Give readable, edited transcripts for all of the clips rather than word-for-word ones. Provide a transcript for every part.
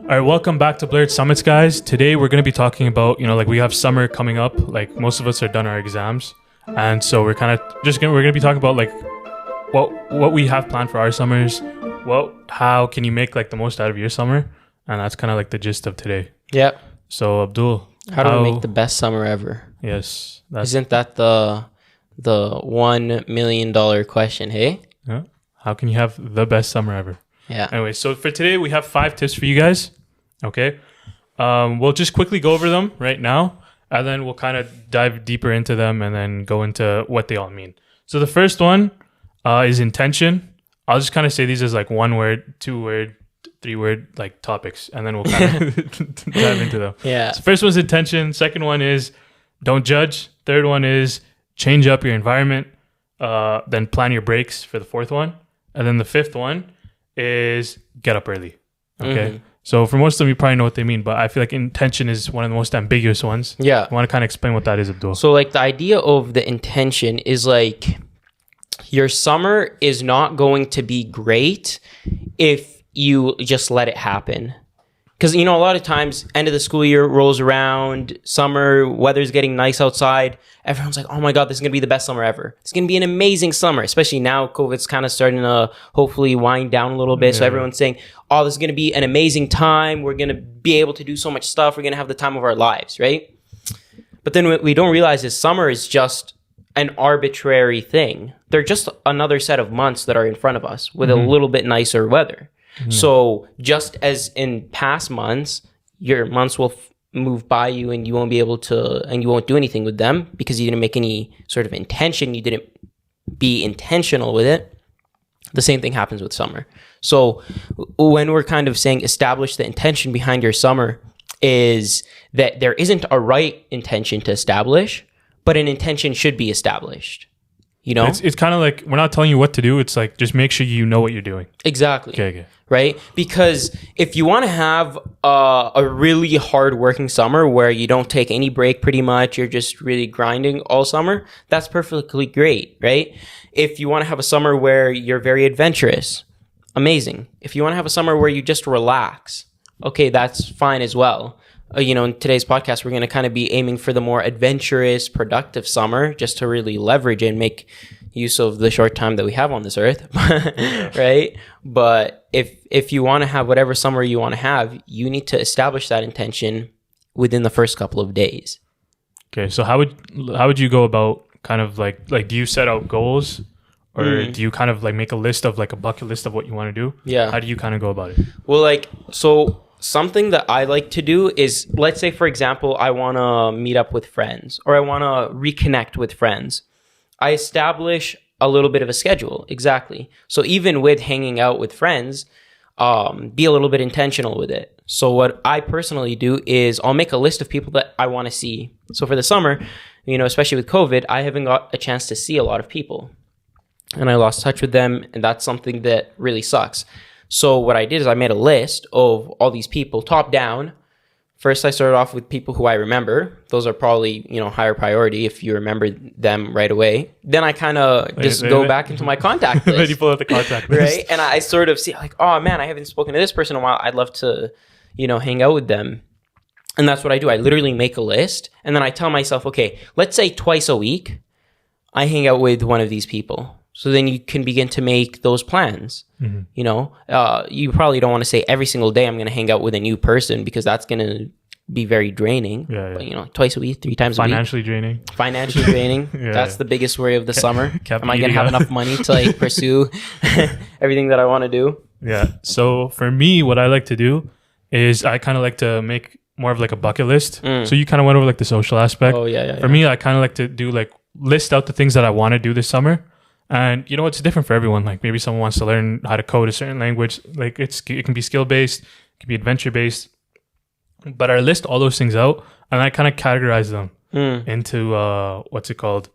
All right, welcome back to Blurred Summits, guys. Today we're going to be talking about, we have summer coming up. Like most of us are done our exams, and so we're going to be talking about like what we have planned for our summers. How can you make like the most out of your summer? And that's kind of like the gist of today. Yep. So Abdul, how do we make the best summer ever? Yes. Isn't that the $1 million question? Hey. Yeah. How can you have the best summer ever? Yeah. Anyway, so for today we have 5 tips for you guys. Okay. We'll just quickly go over them right now, and then we'll kind of dive deeper into them and then go into what they all mean. So the first one is intention. I'll just kind of say these as like 1 word, 2 word, 3 word like topics, and then we'll kind of dive into them. Yeah. So first one's intention. Second one is don't judge. Third one is change up your environment. Then plan your breaks for the fourth one. And then the fifth one is get up early. Okay. Mm-hmm. So for most of them, you probably know what they mean, but I feel like intention is one of the most ambiguous ones. Yeah. I want to kind of explain what that is, Abdul. So like the idea of the intention is like your summer is not going to be great if you just let it happen. Because, a lot of times, end of the school year rolls around, summer, weather's getting nice outside. Everyone's like, oh my God, this is going to be the best summer ever. It's going to be an amazing summer, especially now COVID's kind of starting to hopefully wind down a little bit. Yeah. So everyone's saying, oh, this is going to be an amazing time. We're going to be able to do so much stuff. We're going to have the time of our lives, right? But then what we don't realize is summer is just an arbitrary thing. They're just another set of months that are in front of us with a little bit nicer weather. Mm-hmm. So just as in past months, your months will move by you and you won't be able to, and you won't do anything with them because you didn't make any sort of intention. You didn't be intentional with it. The same thing happens with summer. So when we're kind of saying establish the intention behind your summer, is that there isn't a right intention to establish, but an intention should be established. It's kind of like, we're not telling you what to do. It's like, just make sure you know what you're doing. Exactly. Okay. Right? Because if you want to have a really hard working summer where you don't take any break pretty much, you're just really grinding all summer, that's perfectly great, right? If you want to have a summer where you're very adventurous, amazing. If you want to have a summer where you just relax, okay, that's fine as well. In today's podcast, we're going to kind of be aiming for the more adventurous, productive summer just to really leverage and make use of the short time that we have on this earth, right? But if you want to have whatever summer you want to have, you need to establish that intention within the first couple of days. Okay, so how would you go about kind of like do you set out goals, or do you kind of like make a list of like a bucket list of what you want to do? Yeah. How do you kind of go about it? Well, something that I like to do is, let's say, for example, I want to meet up with friends or I want to reconnect with friends. I establish a little bit of a schedule. Exactly. So even with hanging out with friends, be a little bit intentional with it. So what I personally do is I'll make a list of people that I want to see. So for the summer, especially with COVID, I haven't got a chance to see a lot of people and I lost touch with them. And that's something that really sucks. So what I did is I made a list of all these people top down. First, I started off with people who I remember. Those are probably, higher priority if you remember them right away. Then I kind of go back into my contact list. Then you pull out the contact list. Right? And I sort of see like, oh man, I haven't spoken to this person in a while. I'd love to, hang out with them. And that's what I do. I literally make a list. And then I tell myself, okay, let's say twice a week, I hang out with one of these people. So then you can begin to make those plans. Mm-hmm. You probably don't want to say every single day I'm going to hang out with a new person because that's going to be very draining. Yeah. But, twice a week, 3 times a week. Financially draining. That's the biggest worry of the summer. Am I going to have enough money to pursue everything that I want to do? Yeah. So for me, what I like to do is I kind of like to make more of like a bucket list. So you kind of went over like the social aspect. Oh, yeah. For me, I kind of like to do like list out the things that I want to do this summer. And it's different for everyone. Like maybe someone wants to learn how to code a certain language. Like it can be skill based, it can be adventure based. But I list all those things out and I kind of categorize them into what's it called?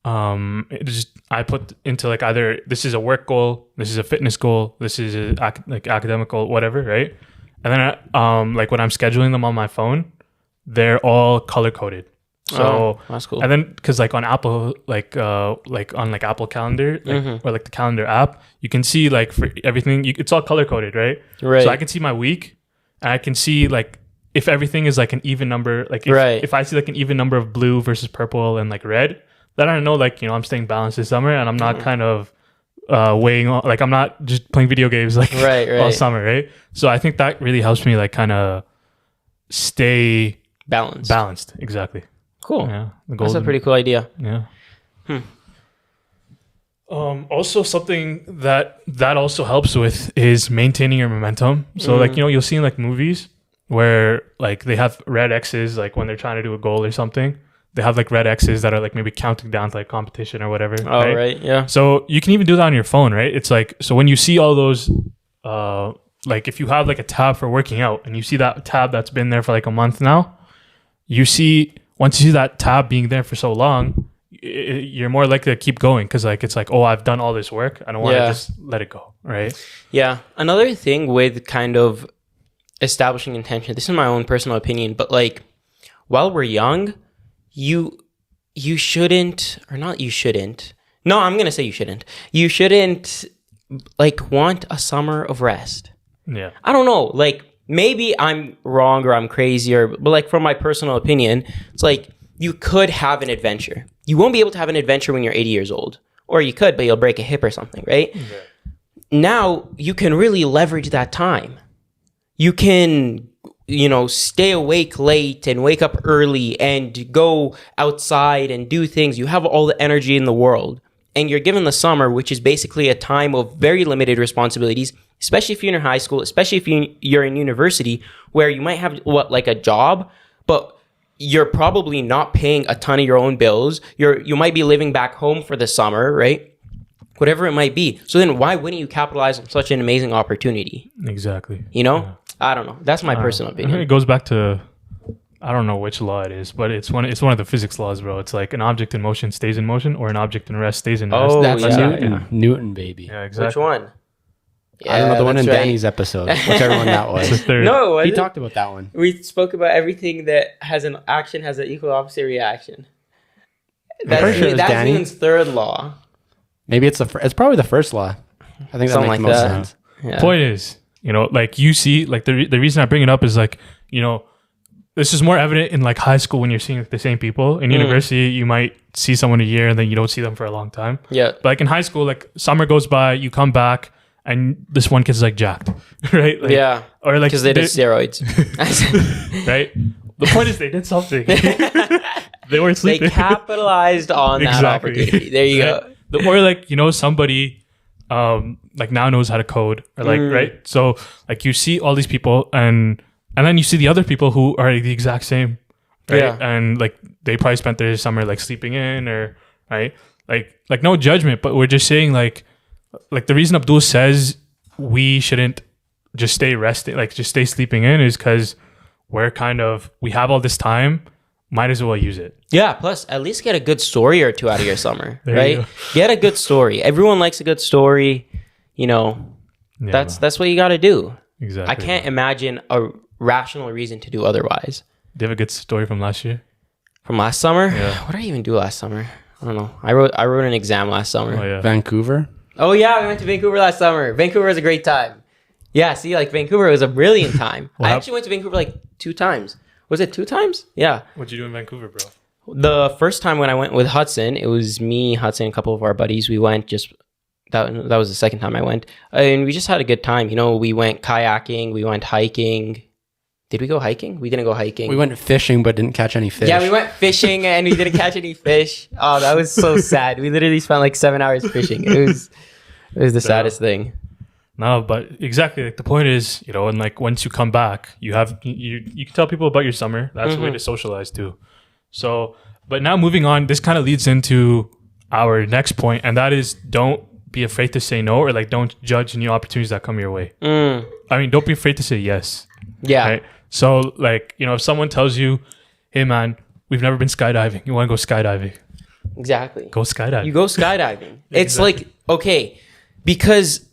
I put into like either this is a work goal, this is a fitness goal, this is a academic goal, whatever, right? And then like when I'm scheduling them on my phone, they're all color coded. So that's cool. And then because like on Apple, like on like Apple Calendar, or like the calendar app, you can see like for everything, it's all color coded, right? Right. So I can see my week, and I can see like if everything is like an even number, like if I see like an even number of blue versus purple and like red, then I know like, you know, I'm staying balanced this summer, and I'm not kind of weighing on, like I'm not just playing video games like all summer, right? So I think that really helps me like kind of stay balanced. Exactly. Cool. Yeah, that's a pretty cool idea. Yeah. Also something that also helps with is maintaining your momentum. So like, you know, you'll see in like movies where like they have red X's, like when they're trying to do a goal or something, they have like red X's that are like maybe counting down to like competition or whatever. Oh, right. Yeah. So you can even do that on your phone, right? It's like, so when you see all those, like if you have like a tab for working out and you see that tab that's been there for like a month now, once you see that tab being there for so long, you're more likely to keep going, because like it's like, oh, I've done all this work, I don't want to just let it go, right? Yeah. Another thing with kind of establishing intention, this is my own personal opinion, but like while we're young, you shouldn't, or not you shouldn't, no, I'm gonna say you shouldn't like want a summer of rest. Yeah, I don't know, like maybe I'm wrong or I'm crazy, but like from my personal opinion, it's like you could have an adventure. You won't be able to have an adventure when you're 80 years old, or you could, but you'll break a hip or something, right? Yeah. Now you can really leverage that time. You can, you know, stay awake late and wake up early and go outside and do things. You have all the energy in the world, and you're given the summer, which is basically a time of very limited responsibilities, especially if you're in high school, especially if you're in university, where you might have like a job, but you're probably not paying a ton of your own bills. You might be living back home for the summer, right? Whatever it might be. So then why wouldn't you capitalize on such an amazing opportunity? Exactly. You know? Yeah. I don't know. That's my personal opinion. It goes back to, I don't know which law it is, but it's one of the physics laws, bro. It's like an object in motion stays in motion, or an object in rest stays in rest. Oh, that's Newton, baby. Yeah, exactly. Which one? Yeah, I don't know, the one in Danny's episode, whichever one that was. No, he talked about that one. We spoke about everything that has an action has an equal opposite reaction. That's Newton's third law. Maybe it's probably the first law. I think that makes the most sense. Yeah. Point is, you know, like you see, like the reason I bring it up is like, you know, this is more evident in like high school when you're seeing the same people. In university, you might see someone a year and then you don't see them for a long time. Yeah. But like in high school, like summer goes by, you come back, and this one kid's like jacked, right? Like, yeah. Or like because they did steroids, right? The point is they did something. They weren't sleeping. They capitalized on that opportunity. There you go. Or like, you know, somebody like now knows how to code, or like right. So like you see all these people, and then you see the other people who are the exact same, right? Yeah. And like they probably spent their summer like sleeping in, or right, like no judgment, but we're just saying like the reason Abdul says we shouldn't just stay resting, like just stay sleeping in, is because we have all this time, might as well use it. Yeah, plus at least get a good story or two out of your summer, right? Get a good story. Everyone likes a good story, you know. Yeah, that's what you got to do. Exactly. I can't imagine a rational reason to do otherwise. Do you have a good story from last year? From last summer? Yeah. What did I even do last summer? I don't know. I wrote an exam last summer. Oh, yeah. Vancouver? Oh yeah, we went to Vancouver last summer. Vancouver was a great time. Yeah, see, like Vancouver was a brilliant time. I actually went to Vancouver like 2 times. Was it 2 times? Yeah. What'd you do in Vancouver, bro? The first time when I went with Hudson, it was me, Hudson, a couple of our buddies. We went that was the second time I went. And we just had a good time. You know, we went kayaking, we went hiking. Did we go hiking? We didn't go hiking. We went fishing, but didn't catch any fish. Yeah, we went fishing and we didn't catch any fish. Oh, that was so sad. We literally spent like 7 hours fishing. It was the saddest thing. No, but exactly. Like the point is, you know, and like once you come back, you can tell people about your summer. That's a way to socialize too. So, but now moving on, this kind of leads into our next point, and that is don't be afraid to say no, or like don't judge new opportunities that come your way. I mean, don't be afraid to say yes. Yeah. Right? So like, you know, if someone tells you, hey man, we've never been skydiving, you want to go skydiving? Exactly. Go skydiving. You go skydiving. It's like, okay, because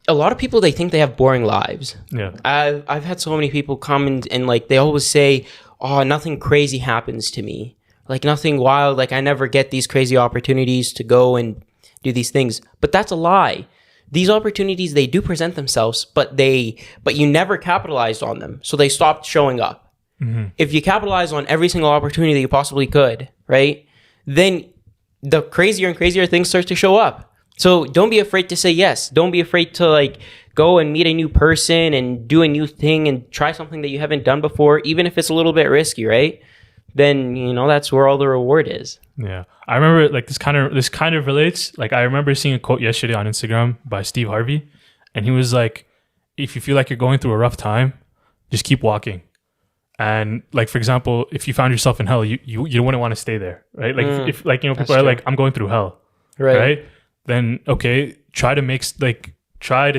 a lot of people, they think they have boring lives. Yeah. I've had so many people come and like, they always say, oh, nothing crazy happens to me. Like nothing wild. Like I never get these crazy opportunities to go and do these things. But that's a lie. these opportunities, they do present themselves, but you never capitalized on them. So they stopped showing up. If you capitalize on every single opportunity that you possibly could, right? Then the crazier and crazier things start to show up. So don't be afraid to say yes. Don't be afraid to like go and meet a new person and do a new thing and try something that you haven't done before, even if it's a little bit risky, right? Then, you know, that's where all the reward is. Yeah. I remember like this kind of relates. Like I remember seeing a quote yesterday on Instagram by Steve Harvey, and he was like, if you feel like you're going through a rough time, just keep walking. And like, for example, if you found yourself in hell, you wouldn't want to stay there, right? Like if like, you know, people are like, I'm going through hell, right? Then, okay, try to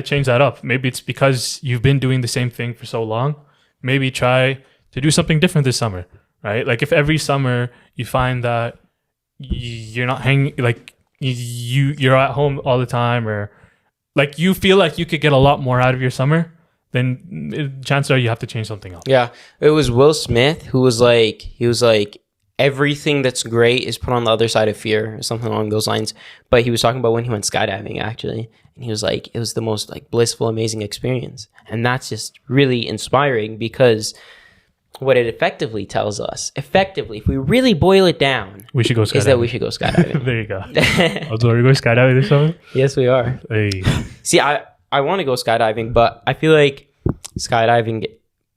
change that up. Maybe it's because you've been doing the same thing for so long. Maybe try to do something different this summer, right? Like if every summer you find that you're not hanging, like you're at home all the time, or like you feel like you could get a lot more out of your summer, then chances are you have to change something up. Yeah. It was Will Smith who was like, everything that's great is put on the other side of fear, or something along those lines. But he was talking about when he went skydiving, actually. And he was like, it was the most like blissful, amazing experience. And that's just really inspiring, because what it effectively tells us, if we really boil it down, we should go skydiving. Is that we should go skydiving. There you go. Also, are we going skydiving this summer? Yes, we are. Hey. See, I want to go skydiving, but I feel like skydiving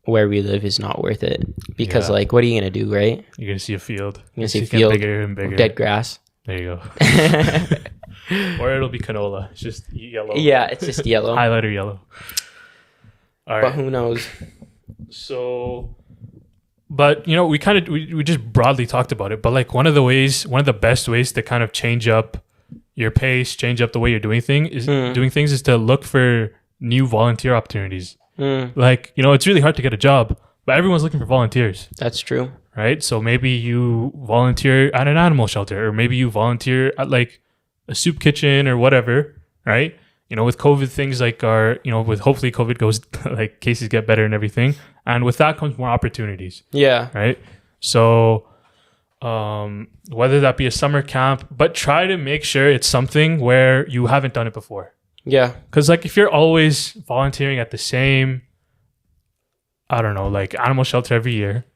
where we live is not worth it, because like, what are you going to do, right? You're going to see a field. You're going to see a field, bigger and bigger. Dead grass. There you go. Or it'll be canola. It's just yellow. Yeah, it's just yellow. Highlighter yellow. All right. But who knows? So, but you know, we just broadly talked about it, but like one of the best ways to kind of change up your pace, change up the way you're doing things is to look for new volunteer opportunities. Like, you know, it's really hard to get a job, but everyone's looking for volunteers. That's true. Right? So maybe you volunteer at an animal shelter, or maybe you volunteer at like a soup kitchen or whatever, right? You know, with COVID, things like with hopefully COVID goes, like cases get better and everything. And with that comes more opportunities. Yeah. Right? So whether that be a summer camp, but try to make sure it's something where you haven't done it before. Yeah. Because like if you're always volunteering at the same, I don't know, like animal shelter every year,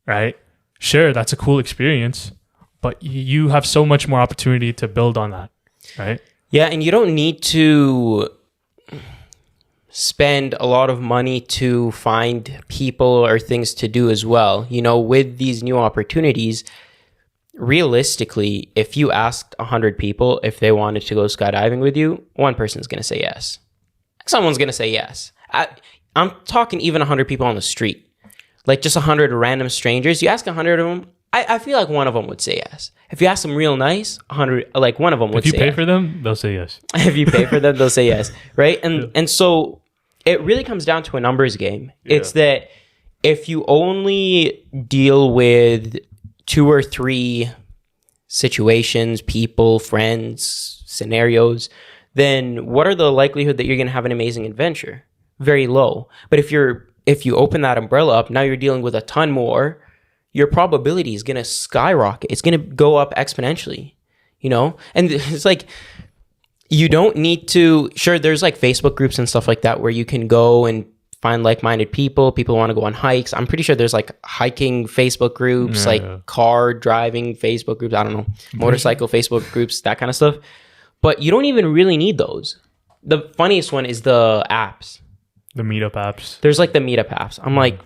right? Sure, that's a cool experience, but you have so much more opportunity to build on that, right? Yeah, and you don't need to spend a lot of money to find people or things to do as well. You know, with these new opportunities, realistically, if you asked 100 people if they wanted to go skydiving with you, one person's going to say yes. Someone's going to say yes. I'm talking even 100 people on the street. Like just 100 random strangers. You ask 100 of them, I feel like one of them would say yes. If you ask them real nice, 100, like one of them would say yes. If you pay for them, they'll say yes. If you pay for them, they'll say yes. Right? And so it really comes down to a numbers game. Yeah. It's that if you only deal with 2 or 3 situations, people, friends, scenarios, then what are the likelihood that you're going to have an amazing adventure? Very low. But if you open that umbrella up, now you're dealing with a ton more, your probability is going to skyrocket. It's going to go up exponentially, you know? And it's like, you don't need to, sure, there's like Facebook groups and stuff like that where you can go and find like-minded people who want to go on hikes. I'm pretty sure there's like hiking Facebook groups, like car driving Facebook groups, I don't know, motorcycle Facebook groups, that kind of stuff. But you don't even really need those. The funniest one is the apps. The meetup apps. There's like the meetup apps. I'm like,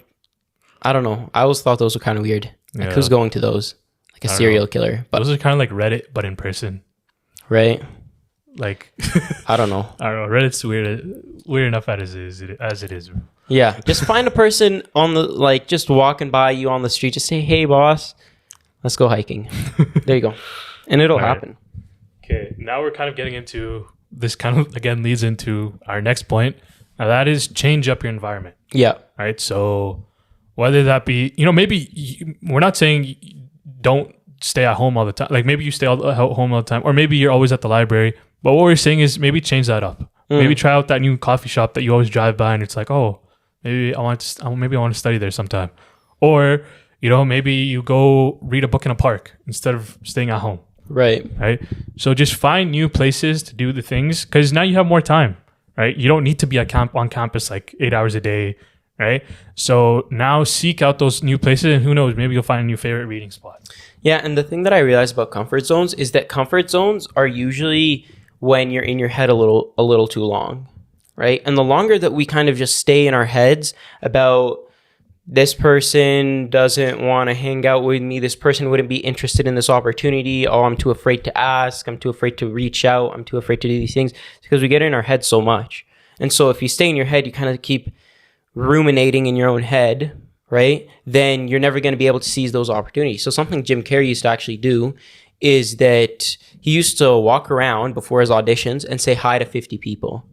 I don't know. I always thought those were kind of weird. Like who's going to those? Like a serial killer. But those are kind of like Reddit, but in person. Right? Like, I don't know. Reddit's weird enough as it is. Yeah. Just find a person on the, like, just walking by you on the street. Just say, hey, boss, let's go hiking. There you go. And it'll happen. Okay. Now we're kind of getting into this kind of, again, leads into our next point. Now that is change up your environment. Yeah. Right. So whether that be, you know, maybe we're not saying don't stay at home all the time. Like maybe you stay home all the time, or maybe you're always at the library. But what we're saying is maybe change that up. Maybe try out that new coffee shop that you always drive by, and it's like, oh, maybe I want to study there sometime. Or, you know, maybe you go read a book in a park instead of staying at home. Right. So just find new places to do the things, because now you have more time. right? You don't need to be on campus like 8 hours a day, right? So now seek out those new places, and who knows, maybe you'll find a new favorite reading spot. Yeah, and the thing that I realized about comfort zones is that comfort zones are usually when you're in your head a little too long, right? And the longer that we kind of just stay in our heads about this person doesn't want to hang out with me, this person wouldn't be interested in this opportunity, oh, I'm too afraid to ask, I'm too afraid to reach out, I'm too afraid to do these things, it's because we get in our head so much. And so if you stay in your head, you kind of keep ruminating in your own head, right? Then you're never going to be able to seize those opportunities. So something Jim Carrey used to actually do is that he used to walk around before his auditions and say hi to 50 people.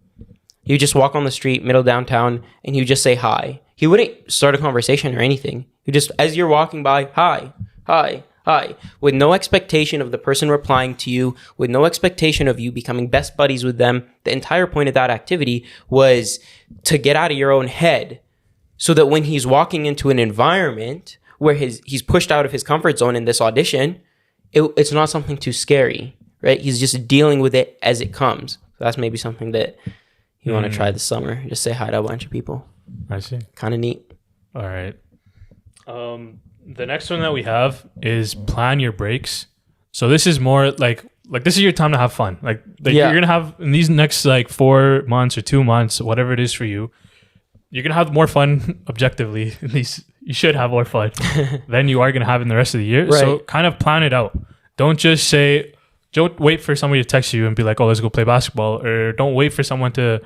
He would just walk on the street, middle downtown, and he would just say hi. He wouldn't start a conversation or anything. He just, as you're walking by, hi, hi, hi, with no expectation of the person replying to you, with no expectation of you becoming best buddies with them. The entire point of that activity was to get out of your own head so that when he's walking into an environment where he's pushed out of his comfort zone in this audition, it's not something too scary, right? He's just dealing with it as it comes. So that's maybe something that you want to try this summer. Just say hi to a bunch of people. I see. Kind of neat. All right. The next one that we have is plan your breaks. So this is more like this is your time to have fun. Like you're gonna have in these next like 4 months or 2 months, whatever it is for you, you're gonna have more fun objectively. At least you should have more fun than you are gonna have in the rest of the year. Right. So kind of plan it out. Don't just say. Don't wait for somebody to text you and be like, "Oh, let's go play basketball," or don't wait for someone to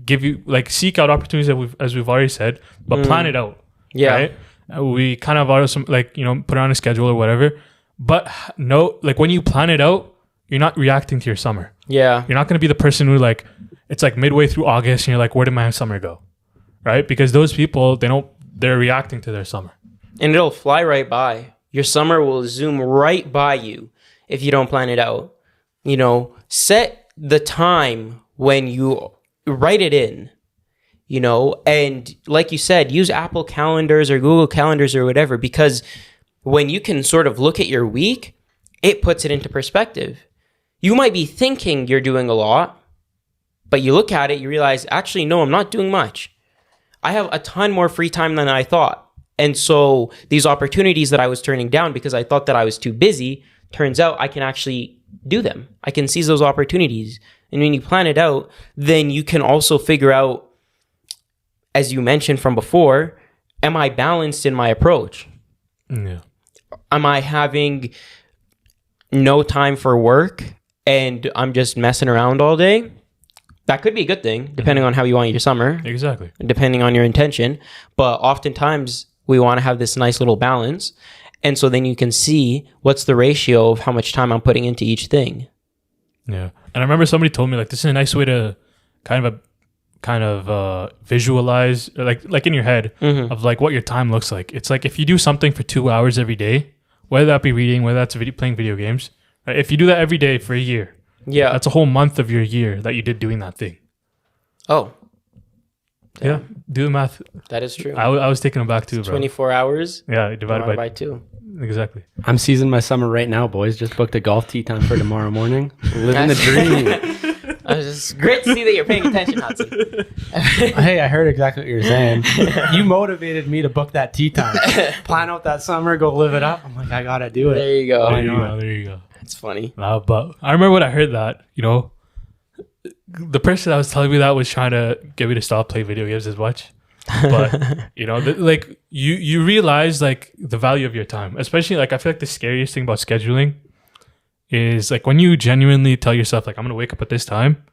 give you seek out opportunities that as we've already said, but plan it out. Yeah. Right? We kind of are some put it on a schedule or whatever. But no, when you plan it out, you're not reacting to your summer. Yeah. You're not going to be the person who it's midway through August and you're like, where did my summer go? Right? Because those people, they're reacting to their summer. And it'll fly right by. Your summer will zoom right by you if you don't plan it out. Set the time when you write it in, and like you said, use Apple calendars or Google calendars or whatever, because when you can sort of look at your week, it puts it into perspective. You might be thinking you're doing a lot, but you look at it, you realize, actually, no, I'm not doing much. I have a ton more free time than I thought. And so these opportunities that I was turning down because I thought that I was too busy, turns out I can actually do them. I can seize those opportunities. And when you plan it out, then you can also figure out, as you mentioned from before, am I balanced in my approach? Yeah. Am I having no time for work and I'm just messing around all day? That could be a good thing, depending on how you want your summer. Exactly. Depending on your intention. But oftentimes, we want to have this nice little balance. And so then you can see what's the ratio of how much time I'm putting into each thing. Yeah. And I remember somebody told me this is a nice way to kind of visualize like in your head of what your time looks like. It's like if you do something for 2 hours every day, whether that be reading, whether that's playing video games, right? If you do that every day for a year, that's a whole month of your year that you did doing that thing. Oh. Yeah. Do the math. That is true. I was taken aback too, bro. 24 hours. Yeah, divided by 2. Exactly. I'm seizing my summer right now, boys. Just booked a golf tee time for tomorrow morning. Living the dream. It's great to see that you're paying attention, Hudson. Hey, I heard exactly what you're saying. You motivated me to book that tee time. Plan out that summer, go live it up. I'm like, I gotta do it. There you go. There you go. It's funny. But I remember when I heard that, the person that was telling me that was trying to get me to stop playing video games as much. But you realize the value of your time, especially I feel like the scariest thing about scheduling is when you genuinely tell yourself I'm gonna wake up at this time,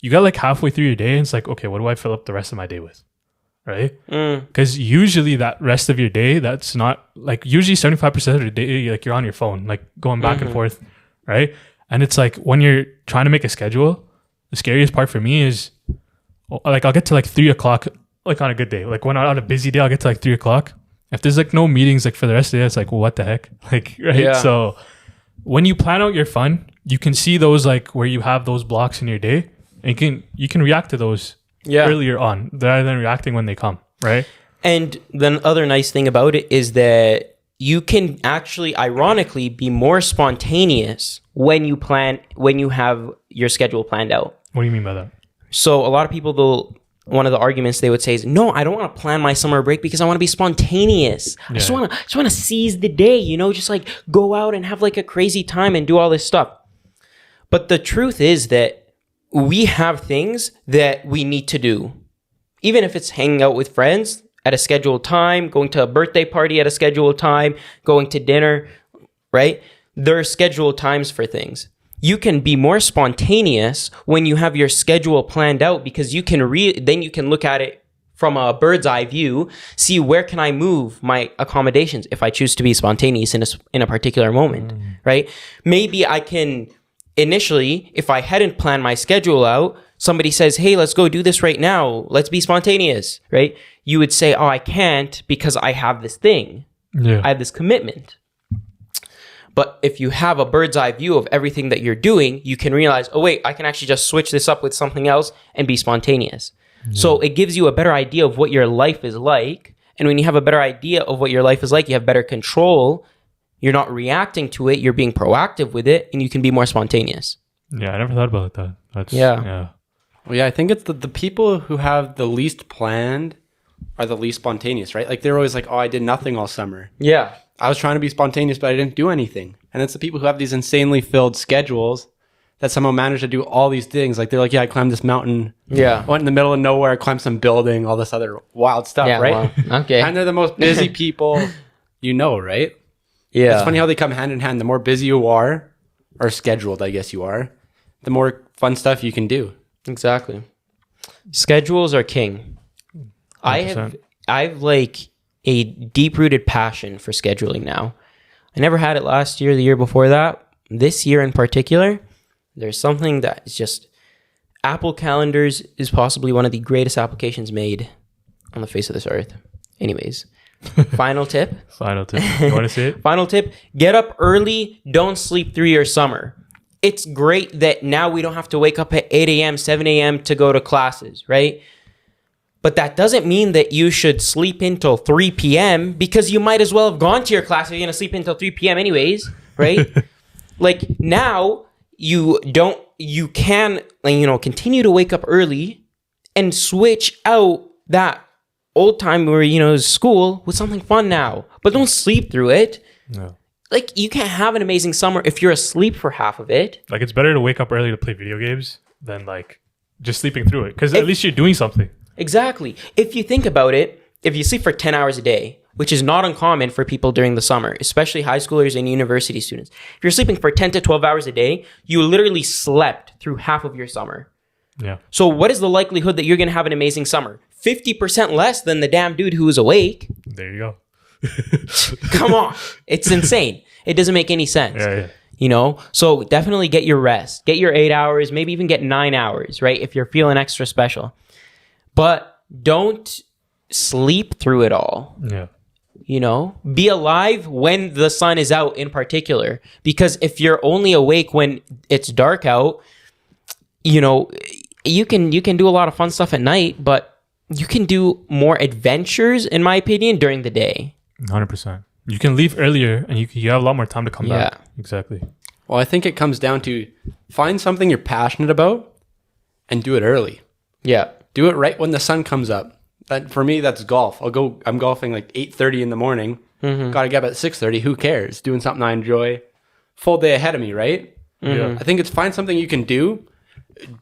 you got halfway through your day and it's okay, what do I fill up the rest of my day with, right? Because usually that rest of your day, that's not usually 75% of the day you're on your phone going back and forth, right? And it's when you're trying to make a schedule, the scariest part for me is I'll get to 3 o'clock on a good day. When on a busy day, I'll get to 3 o'clock. If there's no meetings for the rest of the day, it's well, what the heck? Right? Yeah. So when you plan out your fun, you can see those where you have those blocks in your day, and you can react to those earlier on rather than reacting when they come, right? And the other nice thing about it is that you can actually, ironically, be more spontaneous when you have your schedule planned out. What do you mean by that? So a lot of people, one of the arguments they would say is, no, I don't want to plan my summer break because I want to be spontaneous. I just want to seize the day, you know, just like go out and have like a crazy time and do all this stuff. But the truth is that we have things that we need to do. Even if it's hanging out with friends at a scheduled time, going to a birthday party at a scheduled time, going to dinner, right? There are scheduled times for things. You can be more spontaneous when you have your schedule planned out, because you can then you can look at it from a bird's eye view, see where can I move my accommodations if I choose to be spontaneous in a particular moment, right? Maybe I can initially, if I hadn't planned my schedule out, somebody says, hey, let's go do this right now. Let's be spontaneous, right? You would say, oh, I can't because I have this thing. I have this commitment. But if you have a bird's eye view of everything that you're doing, you can realize, oh, wait, I can actually just switch this up with something else and be spontaneous. So it gives you a better idea of what your life is like. And when you have a better idea of what your life is like, you have better control. You're not reacting to it. You're being proactive with it, and you can be more spontaneous. Yeah, I never thought about that. Well, yeah, I think it's the people who have the least planned are the least spontaneous, right? Like they're always like, oh, I did nothing all summer. Yeah. I was trying to be spontaneous, but I didn't do anything. And it's the people who have these insanely filled schedules that somehow manage to do all these things. Like they're like, yeah, I climbed this mountain. Yeah. Went in the middle of nowhere, climbed some building, all this other wild stuff, right? Wow. Okay. And they're the most busy people you know, right? Yeah. It's funny how they come hand in hand. The more busy you are, or scheduled, I guess you are, the more fun stuff you can do. Exactly. Schedules are king. 100%. I've like a deep-rooted passion for scheduling now. I never had it last year, the year before that. This year in particular, there's something that is just... Apple Calendars is possibly one of the greatest applications made on the face of this earth. Anyways, final tip. Final tip. You want to see it? Final tip. Get up early. Don't sleep through your summer. It's great that now we don't have to wake up at 8 a.m., 7 a.m. to go to classes, right? But that doesn't mean that you should sleep until 3 p.m. because you might as well have gone to your class if you're going to sleep until 3 p.m. anyways, right? Like now you can, continue to wake up early and switch out that old time where, school with something fun now, but don't sleep through it. No. Like you can't have an amazing summer if you're asleep for half of it. Like it's better to wake up early to play video games than like just sleeping through it, because at least you're doing something. Exactly. If you think about it, if you sleep for 10 hours a day, which is not uncommon for people during the summer, especially high schoolers and university students. If you're sleeping for 10 to 12 hours a day, you literally slept through half of your summer. Yeah. So what is the likelihood that you're going to have an amazing summer? 50% less than the damn dude who was awake. There you go. Come on. It's insane. It doesn't make any sense. Yeah. So definitely get your rest. Get your 8 hours, maybe even get 9 hours, right? If you're feeling extra special. But don't sleep through it all. Yeah. Be alive when the sun is out in particular. Because if you're only awake when it's dark out, you can do a lot of fun stuff at night, but you can do more adventures, in my opinion, during the day. 100%. You can leave earlier and you have a lot more time to come back. Exactly. Well, I think it comes down to find something you're passionate about and do it early. Yeah. Do it right when the sun comes up. That for me, that's golf. I'm golfing like 8:30 in the morning. Got to get up at 6:30. Who cares? Doing something I enjoy. Full day ahead of me, right? Yeah. I think it's find something you can do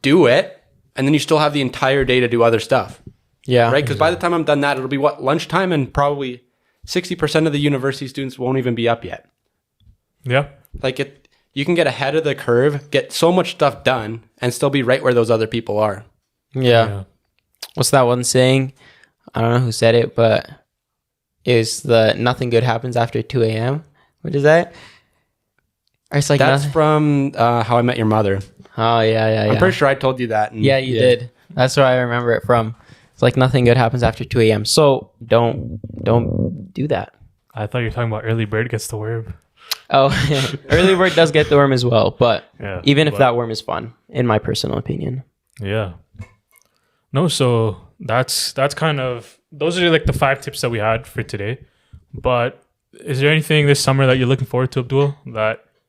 it, and then you still have the entire day to do other stuff. Yeah. Right? Because by the time I'm done that, it'll be lunchtime, and probably 60% of the university students won't even be up yet. Yeah. Like you can get ahead of the curve, get so much stuff done, and still be right where those other people are. Yeah. What's that one saying? I don't know who said it, but it's nothing good happens after 2 a.m. What is that? Or it's like that's from How I Met Your Mother. Oh, yeah. I'm pretty sure I told you that. Yeah, you did. That's where I remember it from. It's like nothing good happens after 2 a.m. So don't do that. I thought you were talking about early bird gets the worm. Oh, early bird does get the worm as well. But even if that worm is fun, in my personal opinion. Yeah. No, so that's kind of, those are like the 5 tips that we had for today. But is there anything this summer that you're looking forward to, Abdul?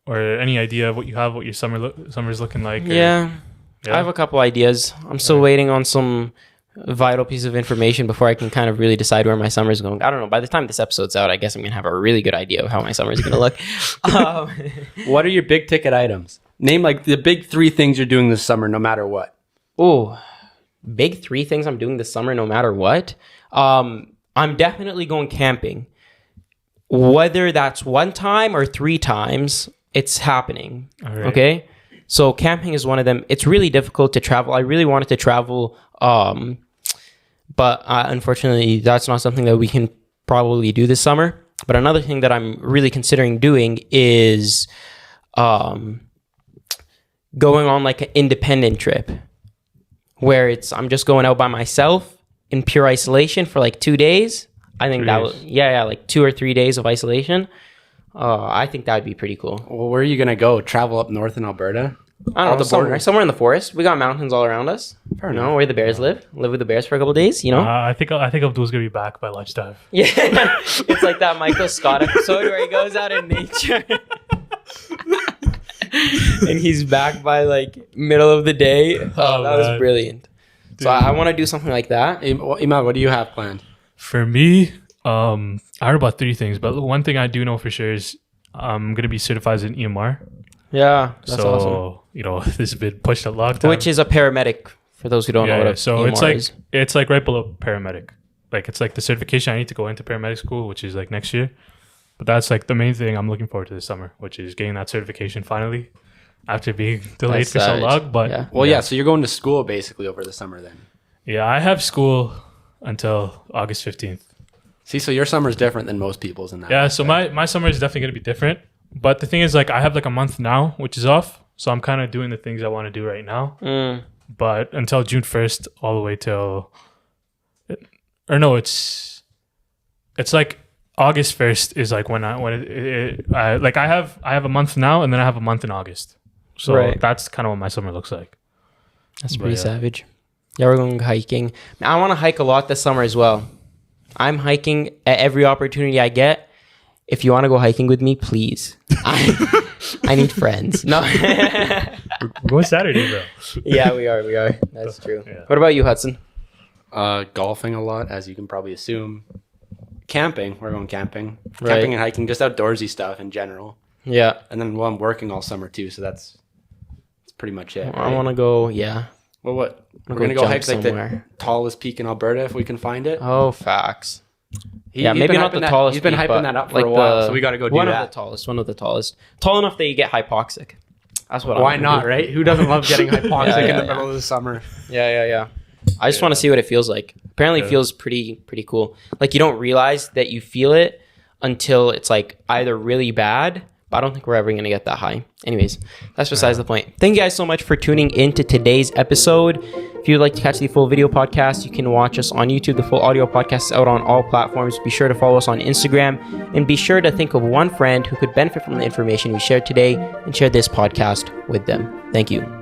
Or any idea of what you have, what your summer is looking like? Yeah. Yeah. I have a couple ideas. I'm still waiting on some vital piece of information before I can kind of really decide where my summer is going. I don't know. By the time this episode's out, I guess I'm going to have a really good idea of how my summer is going to look. What are your big ticket items? Name like the big 3 things you're doing this summer, no matter what. Oh, big 3 things I'm doing this summer, no matter what. I'm definitely going camping. Whether that's 1 time or 3 times, it's happening. All right. Okay. So camping is one of them. It's really difficult to travel. I really wanted to travel, but unfortunately, that's not something that we can probably do this summer. But another thing that I'm really considering doing is going on like an independent trip, where I'm just going out by myself in pure isolation for like 2 days. I think that would, like 2 or 3 days of isolation. I think that would be pretty cool. Well, where are you gonna go? Travel up north in Alberta? I don't know, somewhere in the forest. We got mountains all around us. Fair You know enough. where the bears live. Live with the bears for a couple of days. You know. I think Abdul's gonna be back by lunchtime. Yeah, it's like that Michael Scott episode where he goes out in nature, and he's back by like middle of the day. Oh, that was man. brilliant. Dude. So I want to do something like that. Immad, what do you have planned? For me, I heard about 3 things, but one thing I do know for sure is I'm gonna be certified as an EMR. Yeah, that's so awesome. this has been pushed a long time. Which is a paramedic for those who don't know what a so EMR it's like right below paramedic. Like it's like the certification I need to go into paramedic school, which is like next year. But that's like the main thing I'm looking forward to this summer, which is getting that certification finally after being delayed That's for so savage. long. But Yeah. Well, yeah. So you're going to school basically over the summer then. yeah, I have school until August 15th. See, so your summer's different than most people's in that. Yeah, so my summer is definitely going to be different. But the thing is, like, I have like a month now, which is off. So I'm kind of doing the things I want to do right now. But until June 1st, all the way till... it's like August 1st is like when I have a month now, and then I have a month in August. So Right. that's kind of what my summer looks like. That's But pretty yeah. savage. Yeah, we're going hiking. I want to hike a lot this summer as well. I'm hiking at every opportunity I get. If you want to go hiking with me, please. I need friends. No. We're going Saturday, bro. Yeah, we are. That's true. Yeah. What about you, Hudson? Golfing a lot, as you can probably assume. Camping. We're going camping. Right. Camping and hiking, just outdoorsy stuff in general. Yeah. And then I'm working all summer too, so that's pretty much it. I want to go, yeah. Well, what? We're go gonna go jump hike like somewhere. the tallest peak in Alberta if we can find it. Oh, facts. He's Maybe been not the hyping tallest. He's been peak, hyping but that up for like a while, so we got to go do one that. of the tallest. Tall enough that you get hypoxic. That's what. Why I'm not, do. right? Who doesn't love getting hypoxic Yeah, in yeah, the middle of the summer? Yeah. I just want to see what it feels like. Apparently, Yeah. it feels pretty cool. Like you don't realize that you feel it until it's like either really bad. But I don't think we're ever going to get that high. Anyways, that's besides the point. Thank you guys so much for tuning into today's episode. If you'd like to catch the full video podcast, you can watch us on YouTube. The full audio podcast is out on all platforms. Be sure to follow us on Instagram. And be sure to think of one friend who could benefit from the information we shared today and share this podcast with them. Thank you.